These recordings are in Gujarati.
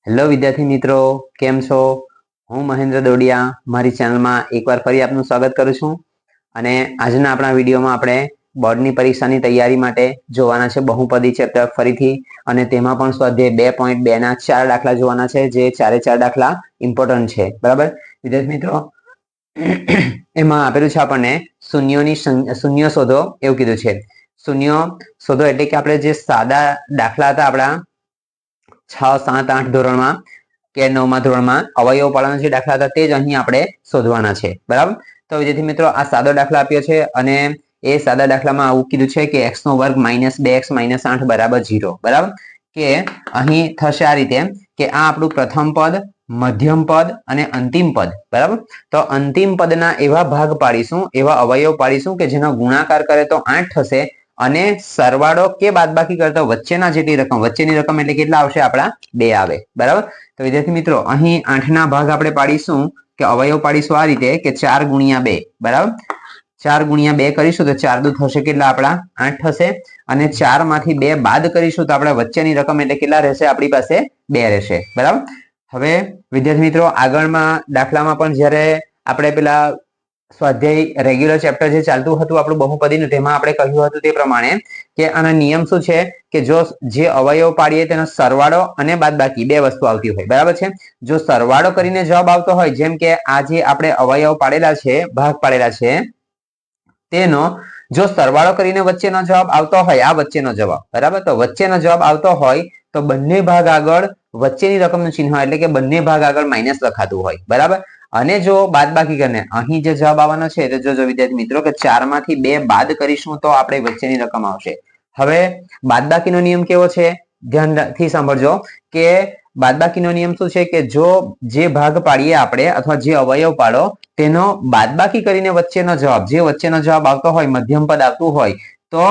હેલો વિદ્યાર્થી મિત્રો, કેમ છો? હું મહેન્દ્ર દોડિયા મારી ચેનલમાં એકવાર ફરી આપનું સ્વાગત કરું છું. અને આજના આપણા વિડીયોમાં આપણે બોર્ડની પરીક્ષાની તૈયારી માટે જોવાના છે બહુપદી ચેપ્ટર ફરીથી, અને તેમાં પણ સ્વાધ્યાય 2.2 ના 4 દાખલા જોવાના છે, જે ચારે 4 દાખલા ઇમ્પોર્ટન્ટ છે. બરાબર વિદ્યાર્થી મિત્રો, એમાં આપેલું છે આપણને શૂન્ય શોધો એવું કીધું છે. શૂન્ય શોધો એટલે કે આપણે જે સાદા દાખલા હતા આપણા 6, 7, 8 ધોરણમાં કે 9મા ધોરણમાં અવયવ પાળાના જે દાખલા હતા તે જ અહીં આપણે શોધવાના છે. બરાબર, તો વિદ્યાર્થી મિત્રો આ સાદો દાખલા આપ્યો છે, અને એ સાદા દાખલામાં આવું કીધું છે કે x નો વર્ગ -2x - 8 બરાબર 0. બરાબર, કે અહીં થશે આ રીતે કે આ આપણું પ્રથમ પદ, મધ્યમ પદ અને અંતિમ પદ. બરાબર, તો અંતિમ પદના એવા ભાગ પાડીશું, એવા અવયવ પાડીશું કે જેનો ગુણાકાર કરે તો 8 થશે, અને સરવાળો કે બાદબાકી કરતો વચ્ચેના જેટલી રકમ, વચ્ચેની રકમ એટલે કેટલા આવશે? આપણા 2 આવે. બરાબર, તો વિદ્યાર્થી મિત્રો અહીં 8 ના ભાગ આપણે પાડીશું કે અવયવ પાડીશું આ રીતે કે 4 × 2. બરાબર, 4 × 2 કરીશું તો 4 દુ થશે કેટલા? આપણા 8 થશે, અને 4 માંથી 2 બાદ કરીશું તો આપણા વચ્ચેની રકમ એટલે કેટલા રહેશે? આપણી પાસે 2 રહેશે. બરાબર, હવે વિદ્યાર્થી મિત્રો આગળમાં દાખલામાં પણ જ્યારે આપણે પેલા સ્વાધ્યાય રેગ્યુલર ચેપ્ટર જે ચાલતું હતું આપણું બહુપદીનું, તેમાં આપણે કહ્યું હતું તે પ્રમાણે કે આના નિયમ શું છે કે જો જે અવયવ પાડીએ તેનો સરવાળો અને બાદબાકી બે વસ્તુ આવતી હોય. બરાબર છે, જો સરવાળો કરીને જવાબ આવતો હોય, જેમ કે આ જે આપણે અવયવ પાડેલા છે, ભાગ પાડેલા છે, તેનો જો સરવાળો કરીને વચ્ચેનો જવાબ આવતો હોય, આ વચ્ચેનો જવાબ, બરાબર, તો વચ્ચેનો જવાબ આવતો હોય તો બંને ભાગ આગળ વચ્ચેની રકમનું ચિહ્ન એટલે કે બંને ભાગ આગળ માઇનસ લખાતું હોય. બરાબર, અને જો બાદબાકી કરીને અહીં જે જવાબ આવવાનો છે તો જોજો વિદ્યાર્થી મિત્રો કે 4 માંથી 2 બાદ કરીશું તો આપણે વચ્ચેની રકમ આવશે. હવે બાદબાકીનો નિયમ કેવો છે? ધ્યાનથી સાંભળજો કે બાદબાકીનો નિયમ શું છે કે જો જે ભાગ પાડીએ આપણે અથવા જે અવયવ પાડો તેનો બાદબાકી કરીને વચ્ચેનો જવાબ, જે વચ્ચેનો જવાબ આવતો હોય, મધ્યમ પદ આવતું હોય, તો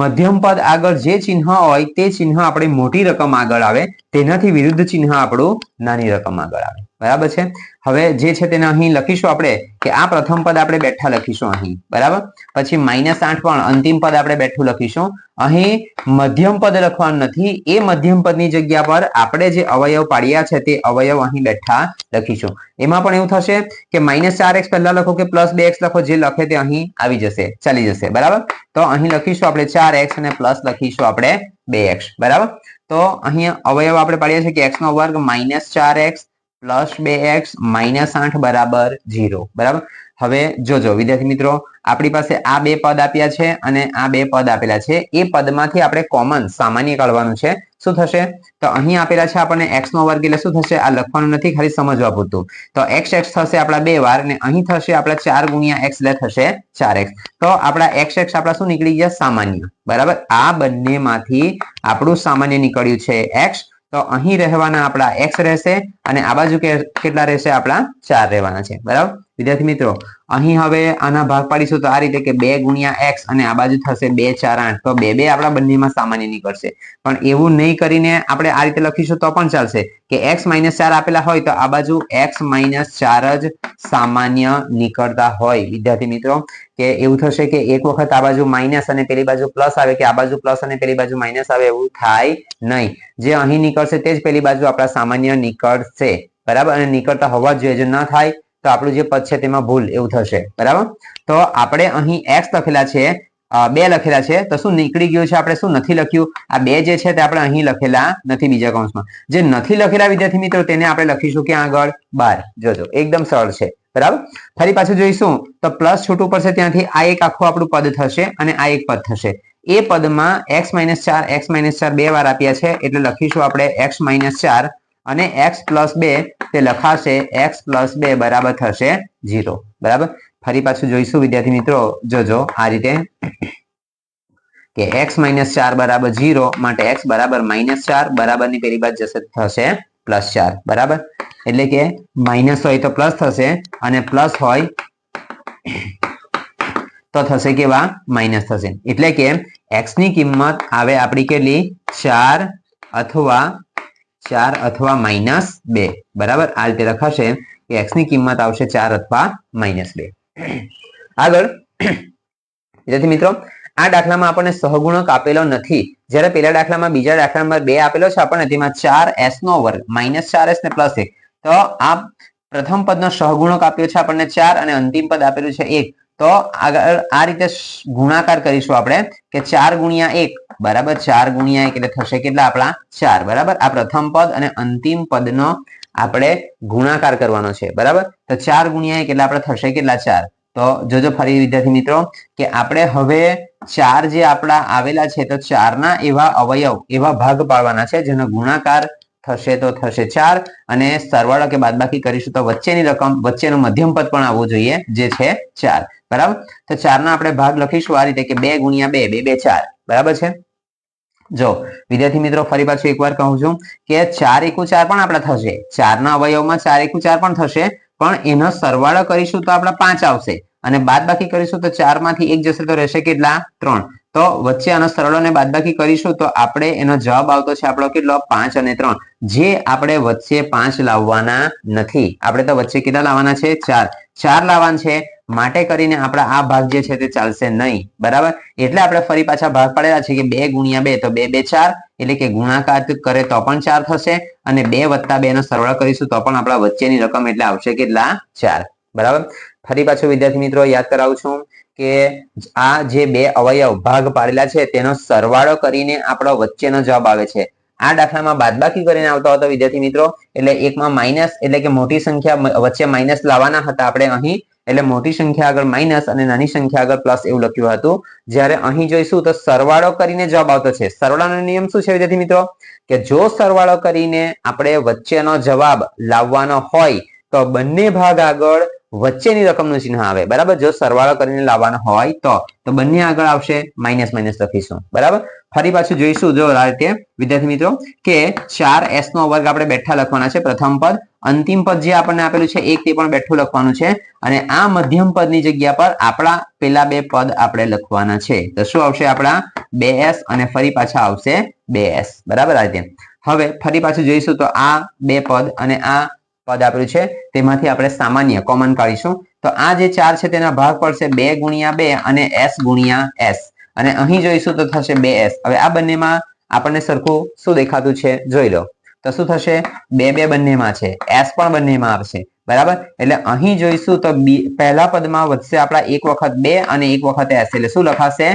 મધ્યમ પદ આગળ જે ચિહ્ન હોય તે ચિહ્ન આપણે મોટી રકમ આગળ આવે, તેનાથી વિરુદ્ધ ચિહ્ન આપણું નાની રકમ આગળ આવે. બરાબર છે, હવે જે છે તેને અહીં લખીશું આપણે કે આ પ્રથમ પદ આપણે બેઠા લખીશું અહીં. બરાબર, પછી -8 પણ અંતિમ પદ આપણે બેઠું લખીશું. અહીં મધ્યમ પદ લખવાનું નથી, એ મધ્યમ પદની જગ્યા પર આપણે જે અવયવ પાડ્યા છે તે અવયવ અહીં બેઠા લખીશું. એમાં પણ એવું થશે કે -4x પહેલા લખો કે +2x લખો, જે લખે તે અહીં આવી જશે, ચાલી જશે. બરાબર, તો અહીં લખીશું આપણે 4x અને પ્લસ લખીશું આપણે 2x. બરાબર, તો અહીં અવયવ આપણે પાડીએ છીએ કે x નો વર્ગ -4x + 2x - 8 બરાબર 0. બરાબર, હવે જોજો વિદ્યાર્થી મિત્રો, આપણી પાસે આ બે પદ આપ્યા છે અને આ બે પદ આપેલા છે, એ પદમાંથી આપણે કોમન સામાન્ય કાઢવાનું છે. શું થશે? તો અહીં આપેલા છે આપણને x નો વર્ગ એટલે શું થશે? આ લખવાનું નથી, ખાલી સમજવા પૂરતું. તો x થશે આપણા 2 વાર, અને અહીં થશે આપણા 4 × x એટલે થશે 4x. તો આપણા x આપણા શું નીકળી ગયા? સામાન્ય. બરાબર, આ બંનેમાંથી આપણું સામાન્ય નીકળ્યું છે x, તો અહીં રહેવાના આપણા x રહેશે, અને આ બાજુ કેટલા રહેશે? આપણા 4 રહેવાના છે. બરાબર વિદ્યાર્થી મિત્રો, અહીં હવે આના ભાગ પાડીશું તો આ રીતે કે 2 × x અને આ બાજુ થશે 2 × 4 = 8, તો 2 આપણા બંનેમાં સામાન્ય નીકળશે. પણ એવું નહીં કરીને આપણે આ રીતે લખીશું તો પણ ચાલશે કે x - 4 આપેલા હોય તો આ બાજુ x - 4 જ સામાન્ય નીકળતા હોય. વિદ્યાર્થી મિત્રો, કે એવું થશે કે એક વખત આ બાજુ માઇનસ અને પેલી બાજુ પ્લસ આવે, કે આ બાજુ પ્લસ અને પેલી બાજુ માઇનસ આવે, એવું થાય નહીં. જે અહીં નીકળશે તે જ પેલી બાજુ આપણા સામાન્ય નીકળશે. બરાબર, અને નીકળતા હોવા જોઈએ, જો ન થાય તો આપણું જે પદ છે તેમાં ભૂલ, એવું થશે. બરાબર, તો આપણે અહીં x લખેલા છે, 2 લખેલા છે, તો શું નીકળી ગયું છે? આપણે શું નથી લખ્યું? આ 2 જે છે તે આપણે અહીં લખેલા નથી બીજા કૌંસમાં. જે નથી લખેલા વિદ્યાર્થી મિત્રો તેને આપણે લખીશું ક્યાં આગળ? બહાર. જોજો એકદમ સરળ છે. બરાબર, ફરી પાછું જોઈશું તો પ્લસ છૂટું પડશે, ત્યાંથી આ એક આખું આપણું પદ થશે અને આ એક પદ થશે. એ પદમાં x - 4 બે વાર આપ્યા છે, એટલે લખીશું આપણે x - 4, અને x + 2 તે લખાશે x + 2 બરાબર થશે 0. બરાબર, ફરી પાછું જોઈશું વિદ્યાર્થી મિત્રો, જોજો આ રીતે કે x - 4 બરાબર 0, માટે x બરાબર -4, બરાબરની પેલી બાજુ જશે થશે +4. બરાબર, એટલે કે માઇનસ હોય તો પ્લસ થશે, અને પ્લસ હોય તો થશે કેવા? માઇનસ થશે. એટલે કે x ની કિંમત આવે આપણી કેટલી? 4 અથવા -2. બરાબર, આ રીતે લખાશે કે x ની કિંમત આવશે 4 અથવા -2. આગળ વિદ્યાર્થી મિત્રો, આ દાખલામાં આપણને સહગુણક આપેલો નથી, જ્યારે પેલા દાખલામાં બીજા દાખલા નંબર 2 આપેલો છે આપણને, તેમાં 4s નો વર્ગ -4s ને +1, તો આ પ્રથમ પદનો સહગુણક આપ્યો છે આપણને 4 અને અંતિમ પદ આપેલું છે 1, તો આગળ આ રીતે ગુણાકાર કરીશું આપણે કે 4 ગુણ્યા 1 બરાબર 4 ગુણ્યા 1 એટલે થશે કેટલા આપણા 4 બરાબર। આ પ્રથમ પદ અને અંતિમ પદનો આપણે ગુણાકાર કરવાનો છે બરાબર। તો 4 ગુણ્યા 1 એટલે આપણે થશે કેટલા 4। તો જોજો ફરી વિદ્યાર્થી મિત્રો કે આપણે હવે 4 જે આપણા આવેલા છે તો 4 ના એવા અવયવ એવા ભાગ પાડવાના છે જેનો ગુણાકાર થશે તો થશે 4 અને સરવાળો કે બાદબાકી કરીશું તો વચ્ચેની રકમ વચ્ચેનો મધ્યમ પદ પણ આવવું જોઈએ જે છે 4 બરાબર। તો 4 ના આપણે ભાગ લખીશું આ રીતે કે 2 ગુણ્યા 2 2 2 4 બરાબર છે। જો વિદ્યાર્થી મિત્રો ફરી પાછું એકવાર કહું છું કે 4 એકુ 4 પણ આપણા થશે, 4 ના અવયવમાં 4 એકુ 4 પણ થશે, પણ એનો સરવાળો કરીશું તો આપણા 5 આવશે અને બાદબાકી કરીશું તો 4 માંથી 1 જશે તો રહેશે કેટલા 3। તો વચ્ચે આનો સરવાળો અને બાદબાકી કરીશું તો આપણે એનો જવાબ આવતો છે આપણો કેટલો 5 અને 3, જે આપણે વચ્ચે 5 લાવવાના નથી, આપણે તો વચ્ચે કેટલા લાવવાના છે 4 લાવવાના છે, માટે કરીને આપણા આ ભાગ જે છે તે ચાલશે નહીં બરાબર। એટલે આપણે ફરી પાછા ભાગ પાડેલા છે કે 2 ગુણ્યા 2 તો 2 2 4 એટલે કે ગુણાકાર કરે તો પણ 4 થશે અને 2 વત્તા 2 નો સરવાળો કરીશું તો પણ આપણા વચ્ચેની રકમ એટલે આવશે કેટલા 4 બરાબર। ફરી પાછું વિદ્યાર્થી મિત્રો યાદ કરાવું છું કે આ જે બે અવયવ ભાગ પાડેલા છે તેનો સરવાળો કરીને આપણો વચ્ચેનો જવાબ આવે છે। આ દાખલામાં બાદબાકી કરીને આવતો હતો વિદ્યાર્થી મિત્રો, એટલે એકમાં માઇનસ એટલે કે મોટી સંખ્યા વચ્ચે માઇનસ લાવવાના હતા આપણે અહીં, એટલે મોટી સંખ્યા આગળ માઇનસ અને નાની સંખ્યા આગળ પ્લસ એવું લખ્યું હતું। જ્યારે અહીં જોઈશું તો સરવાળો કરીને જવાબ આવતો છે। સરવાળાનો નિયમ શું છે વિદ્યાર્થી મિત્રો કે જો સરવાળો કરીને આપણે વચ્ચેનો જવાબ લાવવાનો હોય તો બંને ભાગ આગળ વચ્ચેની રકમનું ચિહ્ન આવે બરાબર। જો સરવાળો કરીને લાવવાનો હોય તો બંને આગળ આવશે માઇનસ માઇનસ લખીશું બરાબર। ફરી પાછું જોઈશું જો આ રીતે વિદ્યાર્થી મિત્રો કે 4s નો વર્ગ આપણે બેઠા લખવાના છે પ્રથમ પદ, અંતિમ પદ જે આપણને આપેલું છે 1 તે પણ બેઠું લખવાનું છે અને આ મધ્યમ પદની જગ્યા પર આપણા પેલા બે પદ આપણે લખવાના છે। તો શું આવશે આપણા 2s અને ફરી પાછા આવશે 2s બરાબર। આ રીતે હવે ફરી પાછું જોઈશું તો આ બે પદ અને આ પદ આપ્યું છે તેમાંથી આપણે સામાન્ય કોમન કાઢીશું તો આ જે 4 છે તેના ભાગ પડશે 2 ગુણ્યા 2 અને s ગુણ્યા s અને અહીં જોઈશું તો થશે 2s। હવે આ બંનેમાં આપણને સરખું શું દેખાતું છે જોઈ લો તો શું થશે 2 2 બંનેમાં છે, s પણ બંનેમાં આવશે બરાબર। એટલે અહીં જોઈશું તો પહેલા પદમાં વધશે આપણા એક વખત 2 અને એક વખત s એટલે શું લખાશે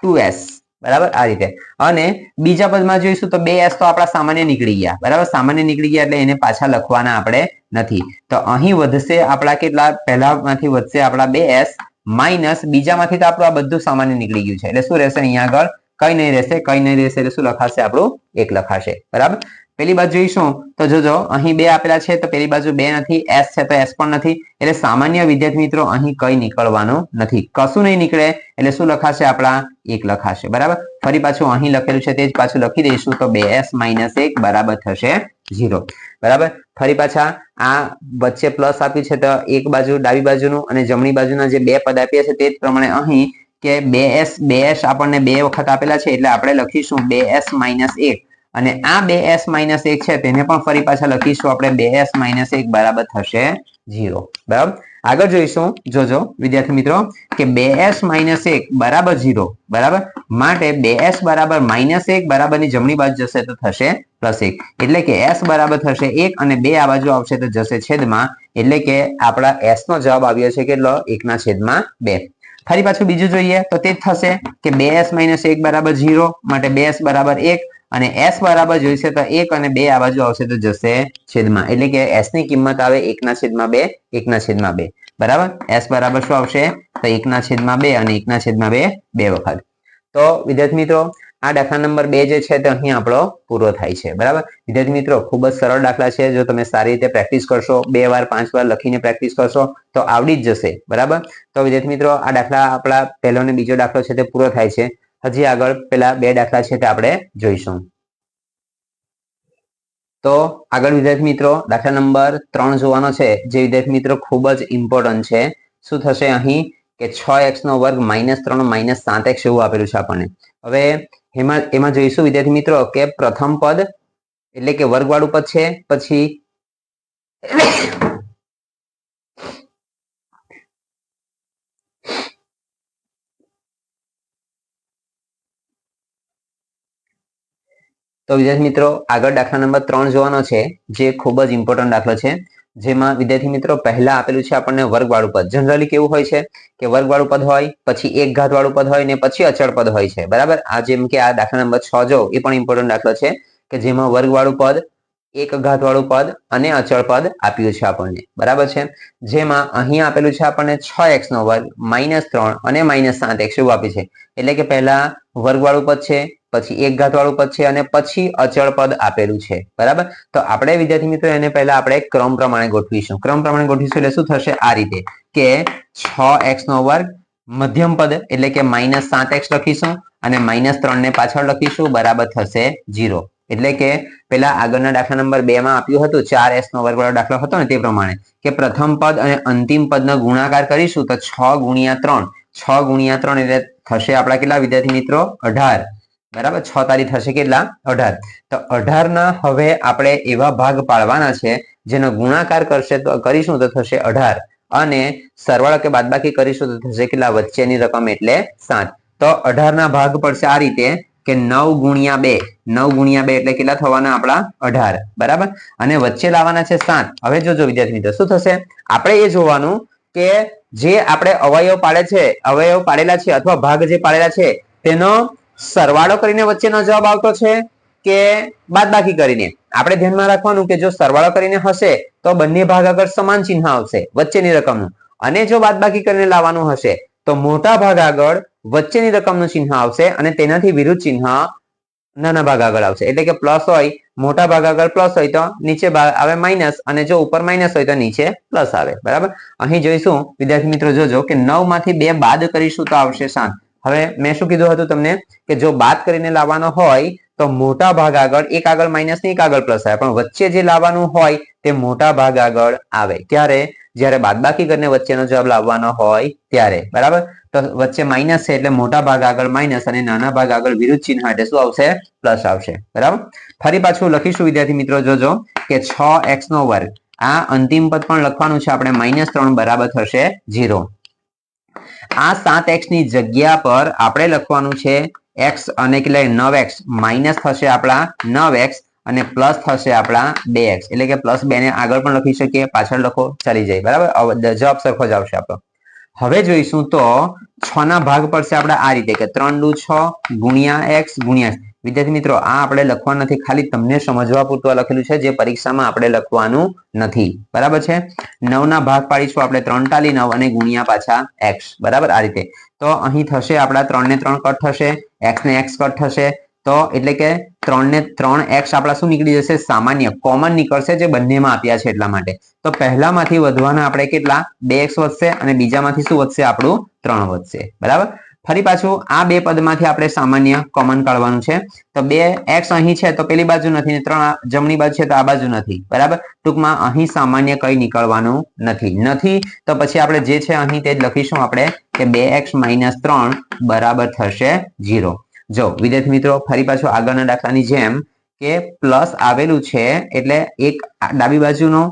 2s બરાબર આ રીતે। અને બીજા પદમાં જોઈશું તો 2s તો આપણા સામાન્ય નીકળી ગયા બરાબર, સામાન્ય નીકળી ગયા એટલે એને પાછા લખવાના આપણે નથી। તો અહીં વધશે આપણા કેટલા પહેલામાંથી વધશે આપણા 2s માઇનસ બીજામાંથી તો આપણું આ બધું સામાન્ય નીકળી ગયું છે એટલે શું રહેશે અહીંયા આગળ કઈ નહીં રહેશે, કઈ નહીં રહેશે એટલે શું લખાશે આપણું 1 લખાશે બરાબર। પેલી બાજુ જોઈશું તો જોજો અહીં 2 આપેલા છે તો પેલી બાજુ 2 નથી, s છે તો s પણ નથી, એટલે સામાન્ય વિદ્યાર્થી મિત્રો અહીં કઈ નીકળવાનું નથી, કશું નહીં નીકળે એટલે શું લખાશે આપણા 1 લખાશે બરાબર। ફરી પાછું અહીં લખેલું છે તે જ પાછું લખી દઈશું તો 2s - 1 બરાબર થશે 0 બરાબર। ફરી પાછા આ વચ્ચે પ્લસ આપ્યું છે તો એક બાજુ ડાબી બાજુનું અને જમણી બાજુના જે બે પદ આપ્યા છે તે જ પ્રમાણે અહીં કે 2s આપણને 2 વખત આપેલા છે એટલે આપણે લખીશું 2s - 1 અને આ 2s - 1 છે તેને પણ ફરી પાછા લખીશું આપણે 2s - 1 બરાબર થશે 0 બરાબર। આગળ જોઈશું જોજો વિદ્યાર્થી મિત્રો કે 2s - 1 બરાબર 0 બરાબર, માટે 2s બરાબર -1 બરાબરની જમણી બાજુ જશે તો થશે +1 એટલે કે s બરાબર થશે 1 અને 2 આ બાજુ આવશે તો જશે છેદમાં, એટલે કે આપણા s નો જવાબ આવ્યો છે કેટલો 1/2। ફરી પાછું બીજું જોઈએ તો તે જ થશે કે 2s - 1 બરાબર 0 માટે 2s બરાબર 1 અને s બરાબર જોઈશે તો 1 અને 2 આ બાજુ આવશે તો જશે છેદમાં, એટલે કે s ની કિંમત આવે 1/2 1/2 બરાબર। s બરાબર શું આવશે તો 1/2 અને 1/2 બે વખત। તો વિદ્યાર્થી મિત્રો આ દાખલા નંબર 2 જે છે તે અહીં આપણો પૂરો થાય છે બરાબર। વિદ્યાર્થી મિત્રો ખૂબ જ સરળ દાખલા છે, જો તમે સારી રીતે પ્રેક્ટિસ કરશો 2 વાર 5 વાર લખીને પ્રેક્ટિસ કરશો તો આવડી જ જશે બરાબર। તો વિદ્યાર્થી મિત્રો આ દાખલા આપણા પહેલો અને બીજો દાખલો છે તે પૂરો થાય છે, હજી આગળ પેલા બે દાખલા છે તે આપણે જોઈશું। તો આગળ વિદ્યાર્થી મિત્રો દાખલા નંબર 3 જોવાનો છે, જે વિદ્યાર્થી મિત્રો ખૂબ જ ઇમ્પોર્ટન્ટ છે। શું થશે અહીં કે 6x નો વર્ગ -3 - 7x એવું આપેલું છે આપણને। હવે એમાં જોઈશું વિદ્યાર્થી મિત્રો કે પ્રથમ પદ એટલે કે વર્ગવાળું પદ છે, પછી તો વિદ્યાર્થી મિત્રો આગળ દાખલા નંબર 3 જોવાનો છે, જે ખૂબ જ ઇમ્પોર્ટન્ટ દાખલો છે, જેમાં વિદ્યાર્થી મિત્રો પહેલા આપેલું છે આપણને વર્ગવાળું પદ. જનરલી કેવું હોય છે કે વર્ગવાળું પદ હોય, પછી એક ઘાત વાળું પદ હોય ને પછી અચળ પદ હોય છે, બરાબર. આ જેમ કે આ દાખલા નંબર 6 જો એ પણ ઇમ્પોર્ટન્ટ દાખલો છે કે જેમાં વર્ગવાળું પદ, એક ઘાત વાળું પદ અને અચળ પદ આપ્યું છે આપણને, બરાબર છે. જેમાં અહીં આપેલું છે આપણને 6x નો વર્ગ -3 અને -7x એવું આપ્યું છે. એટલે કે પહેલા વર્ગવાળું પદ છે, પછી એક ઘાત વાળું પદ છે અને પછી અચળ પદ આપેલું છે, બરાબર. તો આપણે વિદ્યાર્થી મિત્રો એને પહેલા આપણે ક્રમ પ્રમાણે ગોઠવીશું. ક્રમ પ્રમાણે ગોઠવીશું એટલે શું થશે? આ રીતે કે 6x નો વર્ગ મધ્યમ પદ એટલે કે -7x લખીશું અને -3 ને પાછળ લખીશું, બરાબર થશે 0. એટલે કે પેલા આગળના દાખલા નંબર 2 માં આપ્યું હતું 4s નો વર્ગ વાળો દાખલો હતો ને તે પ્રમાણે કે પ્રથમ પદ અને અંતિમ પદનો ગુણાકાર કરીશું તો 6 ગુણ્યા 3 એટલે થશે આપણા કેટલા વિદ્યાર્થી મિત્રો? 18, બરાબર. 6 તારી થશે કેટલા? 18. તો 18 ના હવે આપણે એવા ભાગ પાડવાના છે જેનો ગુણાકાર કરીશું તો થશે 18 અને સરવાળો કે બાદબાકી કરીશું તો થશે કેટલા? વચ્ચેની રકમ એટલે 7. તો 18 ના ભાગ પડશે આ રીતે કે 9 ગુણ્યા 2, 9 ગુણ્યા 2 એટલે કેટલા થવાના આપણા? 18, બરાબર. અને વચ્ચે લાવવાના છે 7. હવે જોજો વિદ્યાર્થી મિત્રો શું થશે? આપણે એ જોવાનું કે જે આપણે અવયવ પાડેલા છે અથવા ભાગ જે પાડેલા છે તેનો સરવાળો કરીને વચ્ચેનો જવાબ આવતો છે કે બાદબાકી કરીને. આપણે ધ્યાનમાં રાખવાનું કે જો સરવાળો કરીને હશે તો બંને ભાગ આગળ સમાન ચિહ્ન આવશે વચ્ચેની રકમનું, અને જો બાદબાકી કરીને લાવવાનું હશે તો મોટા ભાગ આગળ વચ્ચેની રકમનું ચિહ્ન આવશે અને તેનાથી વિરુદ્ધ ચિહ્ન નાના ભાગ આગળ આવશે. એટલે કે પ્લસ હોય, મોટા ભાગ આગળ પ્લસ હોય તો નીચે આવે માઇનસ, અને જો ઉપર માઇનસ હોય તો નીચે પ્લસ આવે, બરાબર. અહીં જોઈશું વિદ્યાર્થી મિત્રો, જોજો કે 9 માંથી 2 બાદ કરીશું તો આવશે 7. હવે મેં શું કીધું હતું તમને કે જો બાદ કરીને લાવવાનો હોય તો મોટા ભાગ આગળ એક આગળ માઇનસ ને એક આગળ પ્લસ આવે, પણ વચ્ચે જે લાવવાનું હોય તે મોટા ભાગ આગળ આવે. ત્યારે જ્યારે બાદબાકી કરીને વચ્ચેનો જવાબ લાવવાનો હોય ત્યારે, બરાબર. તો વચ્ચે માઇનસ છે એટલે મોટા ભાગ આગળ માઇનસ અને નાના ભાગ આગળ વિરુદ્ધ ચિહ્ન એટલે શું આવશે? પ્લસ આવશે, બરાબર. ફરી પાછું લખીશું વિદ્યાર્થી મિત્રો, જોજો કે 6x નો વર્ગ, આ અંતિમ પદ પણ લખવાનું છે આપણે -3 બરાબર થશે 0. આ 7x ની જગ્યા પર આપણે લખવાનું છે x અને એટલે 9x માઇનસ થશે આપણા 9x અને પ્લસ થશે આપણા 2x. એટલે કે +2 ને આગળ પણ લખી શકીએ, પાછળ લખો ચાલી જાય, બરાબર. જવાબ સરખો જ આવશે આપણો. હવે જોઈશું તો 6 ના ભાગ પડશે આપણે આ રીતે કે 3 દુ 6 ગુણ્યા x ગુણ્યા. વિદ્યાર્થી મિત્રો આ આપણે લખવાનું નથી, ખાલી તમને સમજવા પૂરતું લખેલું છે, જે પરીક્ષામાં આપણે લખવાનું નથી, બરાબર છે. 9 ના ભાગ પાડીશું આપણે 3 તાલી 9 અને ગુણ્યા પાછા x, બરાબર. આ રીતે તો અહીં થશે આપણા 3 ને 3 કટ થશે, x ને x કટ થશે, તો એટલે કે 3 ને 3x આપણા શું નીકળી જશે? સામાન્ય કોમન નીકળશે, જે બંનેમાં આપ્યા છે એટલા માટે. તો પહેલામાંથી વધવાના આપણે કેટલા? 2x વધશે અને બીજામાંથી શું વધશે? આપણું 3 વધશે, બરાબર. ફરી પાછું આ બે પદમાંથી આપણે સામાન્ય કોમન કાઢવાનું છે. તો 2x અહીં છે તો પેલી બાજુ નથી ને 3 જમણી બાજુ છે તો આ બાજુ નથી, બરાબર. ટૂંકમાં અહીં સામાન્ય કઈ નીકળવાનું નથી. તો પછી આપણે જે છે અહીં તે જ લખીશું આપણે કે 2x - 3 બરાબર થશે 0. જો વિદ્યાર્થી મિત્રો ફરી પાછું આગળના દાખલાની જેમ કે પ્લસ આવેલું છે એટલે એક ડાબી બાજુનો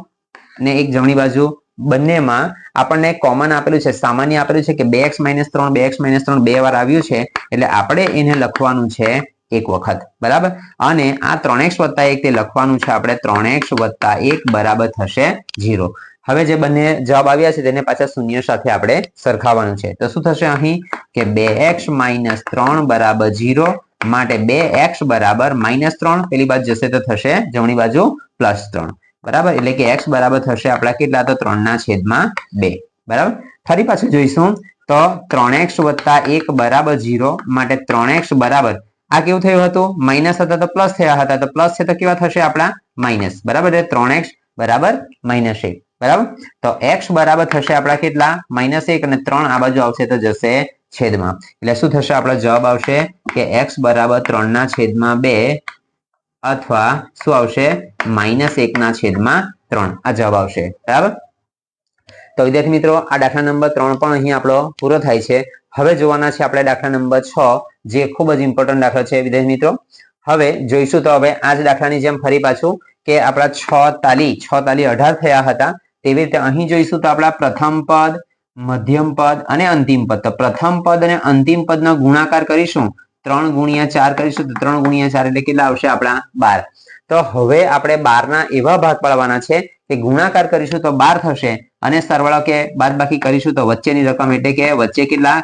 ને એક જમણી બાજુ બંનેમાં આપણને કોમન આપેલું છે, સામાન્ય આપેલું છે કે 2x - 3 બે વાર આવ્યું છે એટલે આપણે એને લખવાનું છે એક વખત, બરાબર. અને આ 3x + 1 તે લખવાનું છે આપણે 3x + 1 બરાબર થશે 0. હવે જે બંને જવાબ આવ્યા છે તેને પાછા શૂન્ય સાથે આપણે સરખાવવાનું છે. તો શું થશે અહીં કે 2x - 3 બરાબર 0 માટે 2x બરાબર -3, પેલી બાજુ જશે તો થશે જમણી બાજુ +3, બરાબર. એટલે કે x બરાબર થશે આપણા કેટલા? તો 3/2, બરાબર. ફરી પાછું જોઈશું તો 3x + 1 બરાબર 0 માટે 3x બરાબર, આ કેવું થયું હતું? માઇનસ હતા તો પ્લસ થયા હતા, તો પ્લસ છે તો કેવા થશે આપણા? માઇનસ, બરાબર. એટલે 3x બરાબર -1, બરાબર. તો x બરાબર થશે આપણા કેટલા? -1 અને 3 આ બાજુ આવશે તો જશે છેદમાં. એટલે શું થશે? આપણો જવાબ આવશે કે x બરાબર 3/2 અથવા શું આવશે? -1/3 આ જવાબ આવશે, બરાબર. તો વિદ્યાર્થી મિત્રો આ દાખલા નંબર 3 પણ અહીં આપણો પૂરો થાય છે. હવે જોવાના છે આપણે દાખલા નંબર 6, જે ખૂબ જ ઇમ્પોર્ટન્ટ દાખલો છે વિદ્યાર્થી મિત્રો. હવે જોઈશું તો હવે આ જ દાખલાની જેમ ફરી પાછું કે આપણા 6 તાલી 18 થયા હતા, તેવી રીતે અહીં જોઈશું તો આપણા પ્રથમ પદ, મધ્યમ પદ અને અંતિમ પદ. તો પ્રથમ પદ અને અંતિમ પદનો ગુણાકાર કરીશું 3 ગુણ્યા 4 કરીશું તો 3 ગુણ્યા 4 એટલે કેટલા આવશે આપણા 12. તો હવે આપણે 12 ના એવા ભાગ પાડવાના છે કે ગુણાકાર કરીશું તો 12 થશે અને સરવાળો કે બાદબાકી કરીશું તો વચ્ચેની રકમ એટલે કે વચ્ચે કેટલા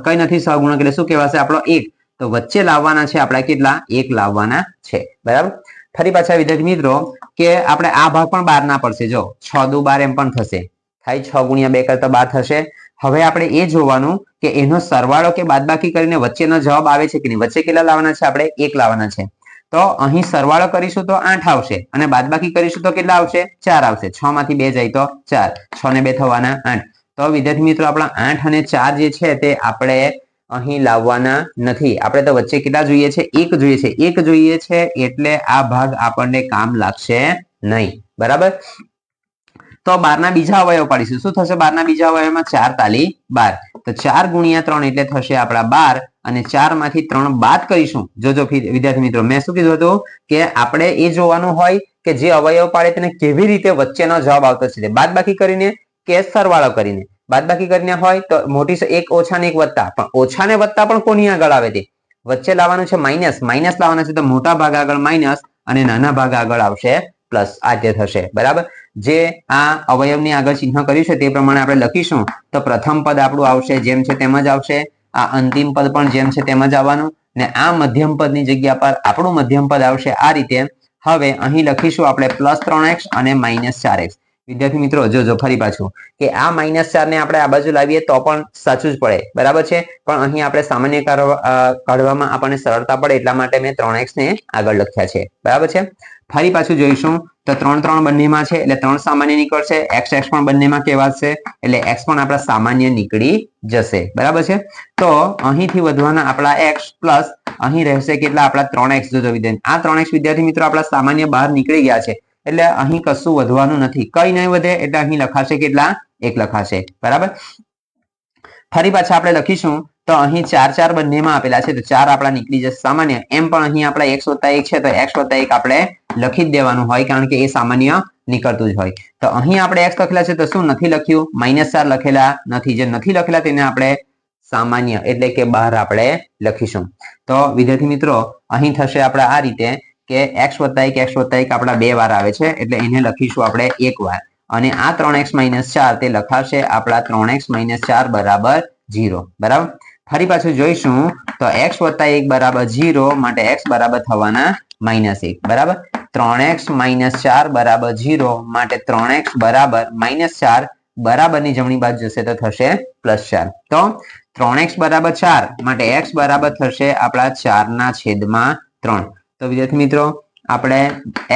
કઈ નથી સહગુણક એટલે શું કહેવાશે આપણો 1. તો વચ્ચે લાવવાના છે આપણે કેટલા 1 લાવવાના છે. બરાબર. ફરી પાછા વિદ્યાર્થી મિત્રો કે આપણે આ ભાગ પણ 12 ના પડશે. જો 6 દુ 12 એમ પણ થશે, થાય 6 ગુણ્યા 2 કરતા 12 થશે. હવે આપણે એ જોવાનું કે એનો સરવાળો કે બાદબાકી કરીને વચ્ચેનો જવાબ આવે છે કે નહીં. વચ્ચે કેટલા લાવવાના છે આપણે 1 લાવવાના છે. તો અહીં સરવાળો કરીશું તો 8 આવશે અને બાદબાકી કરીશું તો કેટલા આવશે 4 આવશે. 6 માંથી 2 જાય તો 4, 6 ને 2 થવાના 8. તો વિદ્યાર્થી મિત્રો આપણા 8 અને 4 જે છે તે આપણે અહીં લાવવાના નથી. આપણે તો વચ્ચે કેટલા જોઈએ છે 1 જોઈએ છે. 1 જોઈએ છે એટલે આ ભાગ આપણને કામ લાગશે નહીં. બરાબર. તો 12 ના બીજા અવયવ પાડીશું. શું થશે 12 ના બીજા અવયવમાં 4 તાલી 12. તો 4 ગુણ્યા 3 એટલે થશે આપણા 12 અને 4 માંથી 3 બાદ કરીશું. જોજો વિદ્યાર્થી મિત્રો મેં શું કીધું હતું કે આપણે એ જોવાનું હોય કે જે અવયવ પાડે તેને કેવી રીતે વચ્ચેનો જવાબ આવતો છે. બાદબાકી કરીને કે સરવાળો કરીને. બાદબાકી કરીને હોય તો મોટી એક ઓછા ને એક વત્તા, પણ ઓછા ને વત્તા પણ કોની આગળ આવે તે વચ્ચે લાવવાનું છે માઇનસ. માઇનસ લાવવાના છે તો મોટા ભાગ આગળ માઇનસ અને નાના ભાગ આગળ આવશે પ્લસ. આ તે થશે. બરાબર. જે આ અવયવની આગળ ચિહ્ન કર્યું છે તે પ્રમાણે આપણે લખીશું તો પ્રથમ પદ આપણું આવશે જેમ છે તેમ જ આવશે. આ અંતિમ પદ પણ જેમ છે તેમ જ આવવાનું ને આ મધ્યમ પદની જગ્યા પર આપણું મધ્યમ પદ આવશે આ રીતે. હવે અહીં લખીશું આપણે +3x અને -4x. વિદ્યાર્થી મિત્રો જોજો ફરી પાછું કે આ -4 ને આપણે આ બાજુ લાવીએ તો પણ સાચું જ પડે. બરાબર છે. પણ અહીં આપણે સામાન્ય કાઢવામાં આપણને સરળતા પડે એટલા માટે મેં 3x ને આગળ લખ્યા છે. બરાબર છે. ફરી પાછું જોઈશું તો 3 3 બંનેમાં છે એટલે 3 સામાન્ય નીકળશે. x પણ બંનેમાં કહેવાશે એટલે x પણ આપણા સામાન્ય નીકળી જશે. બરાબર છે. તો અહીંથી વધવાના આપણા x પ્લસ અહીં રહેશે કેટલા આપણા 3x. જોજો વિદ્યાર્થી આ 3x વિદ્યાર્થી મિત્રો આપણા સામાન્ય બહાર નીકળી ગયા છે એટલે અહીં કશું વધવાનું નથી. કઈ નહીં વધે એટલે અહીં લખાશે કેટલા 1 લખાશે. બરાબર. ફરી પાછા આપણે લખીશું તો અહીં 4 4 બંનેમાં આપેલા છે તો 4 આપણા નીકળી જશે સામાન્ય. એમ પણ અહીં આપણા x + 1 છે તો x + 1 આપણે લખી જ દેવાનું હોય કારણ કે એ સામાન્ય નીકળતું જ હોય. તો અહીં આપણે x લખેલા છે તો શું નથી લખ્યું -4 લખેલા નથી. જે નથી લખેલા તેને આપણે સામાન્ય એટલે કે બહાર આપણે લખીશું. તો વિદ્યાર્થી મિત્રો અહીં થશે આપણા આ રીતે કે x + 1 આપણા 2 વાર આવે છે એટલે એને લખીશું આપણે 1 વાર અને આ 3x - 4 તે લખાશે આપણા 3x - 4 બરાબર 0. બરાબર. ફરી પાછું જોઈશું તો x + 1 બરાબર 0 માટે x બરાબર થવાના -1. બરાબર. 3x - 4 બરાબર 0 માટે 3x બરાબર -4 બરાબરની જમણી બાજુ જશે તો થશે +4. તો 3x બરાબર 4 માટે x બરાબર થશે આપણા 4/3. તો વિદ્યાર્થી મિત્રો આપણે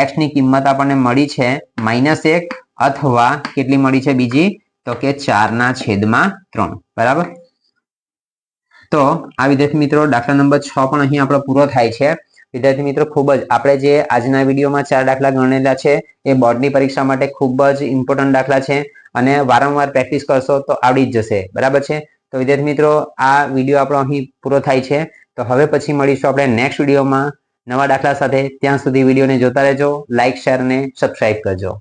x ની કિંમત આપણને મળી છે -1 અથવા કેટલી મળી છે બીજી તો કે 4/3. બરાબર. તો આ વિદ્યાર્થી મિત્રો દાખલા નંબર 6 પણ અહીં આપણો પૂરો થાય છે. વિદ્યાર્થી મિત્રો ખૂબ જ આપણે જે આજના વિડીયોમાં 4 દાખલા ગણેલા છે એ બોર્ડની પરીક્ષા માટે ખૂબ જ ઇમ્પોર્ટન્ટ દાખલા છે અને વારંવાર પ્રેક્ટિસ કરશો તો આવડી જ જશે. બરાબર છે. તો વિદ્યાર્થી મિત્રો આ વિડીયો આપણો અહીં પૂરો થાય છે. તો હવે પછી મળીશું આપણે નેક્સ્ટ વિડીયોમાં નવા દાખલા સાથે. ત્યાં સુધી વિડીયોને જોતા રહેજો, લાઇક, શેર અને સબસ્ક્રાઇબ કરજો.